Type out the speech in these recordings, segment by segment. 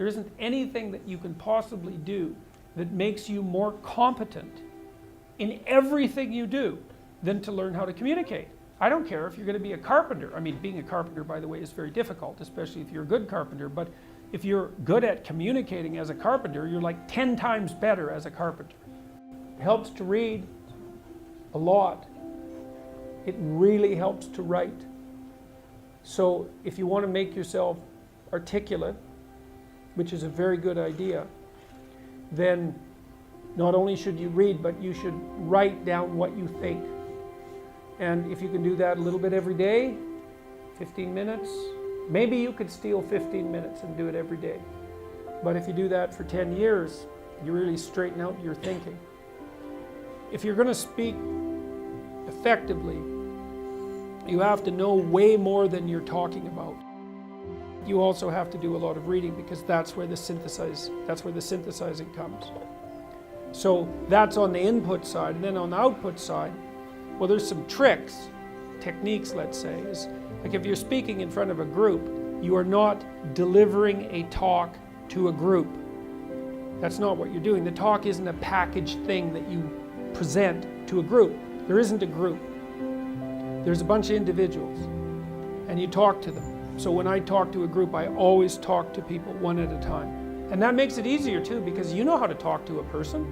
There isn't anything that you can possibly do that makes you more competent in everything you do than to learn how to communicate. I don't care if you're going to be a carpenter. I mean, being a carpenter, by the way, is very difficult, especially if you're a good carpenter. But if you're good at communicating as a carpenter, you're like 10 times better as a carpenter. It helps to read a lot. It really helps to write. So if you want to make yourself articulate, which is a very good idea, then not only should you read, but you should write down what you think. And if you can do that a little bit every day, 15 minutes, maybe you could steal 15 minutes and do it every day. But if you do that for 10 years, you really straighten out your thinking. If you're going to speak effectively, you have to know way more than you're talking about. You also have to do a lot of reading because that's where the synthesizing comes. So that's on the input side, and then on the output side, well, there's some techniques, let's say. Is like if you're speaking in front of a group, you are not delivering a talk to a group. That's not what you're doing. The talk isn't a packaged thing that you present to a group. There isn't a group. There's a bunch of individuals, and you talk to them. So when I talk to a group, I always talk to people one at a time. And that makes it easier too, because you know how to talk to a person.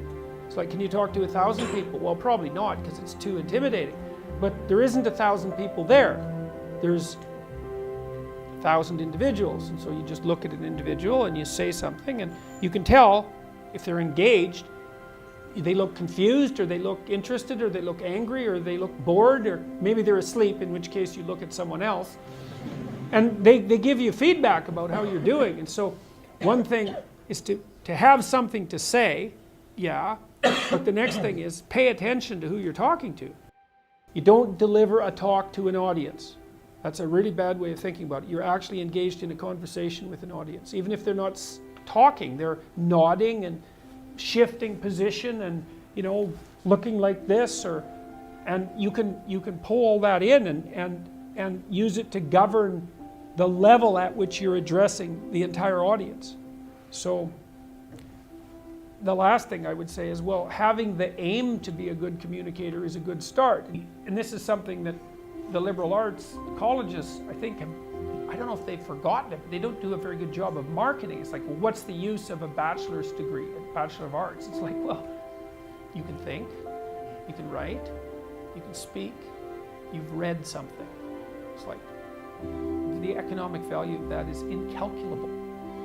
It's like, can you talk to 1,000 people? Well, probably not, because it's too intimidating. But there isn't 1,000 people there. There's 1,000 individuals. And so you just look at an individual and you say something, and you can tell if they're engaged. They look confused, or they look interested, or they look angry, or they look bored, or maybe they're asleep, in which case you look at someone else. And they give you feedback about how you're doing. And so one thing is to have something to say, yeah, but the next thing is pay attention to who you're talking to. You don't deliver a talk to an audience. That's a really bad way of thinking about it. You're actually engaged in a conversation with an audience. Even if they're not talking, they're nodding and shifting position and, you know, looking like this, and you can pull all that in and use it to govern the level at which you're addressing the entire audience. So the last thing I would say is, well, having the aim to be a good communicator is a good start. And this is something that the liberal arts colleges, I think, I don't know if they've forgotten it, but they don't do a very good job of marketing. It's like, well, what's the use of a bachelor's degree, a Bachelor of Arts? It's like, well, you can think, you can write, you can speak, you've read something. It's like, the economic value of that is incalculable.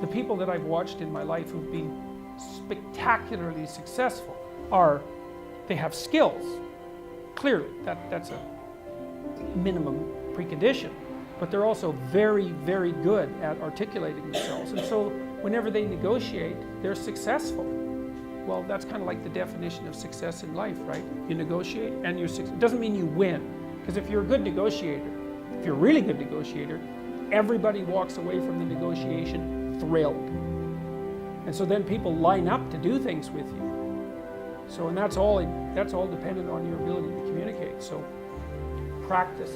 The people that I've watched in my life who've been spectacularly successful they have skills. Clearly, that's a minimum precondition. But they're also very, very good at articulating themselves. And so whenever they negotiate, they're successful. Well, that's kind of like the definition of success in life, right? You negotiate and you're successful. It doesn't mean you win. Because if you're a good negotiator, if you're a really good negotiator, everybody walks away from the negotiation thrilled. And so then people line up to do things with you. So, and that's all dependent on your ability to communicate. So practice.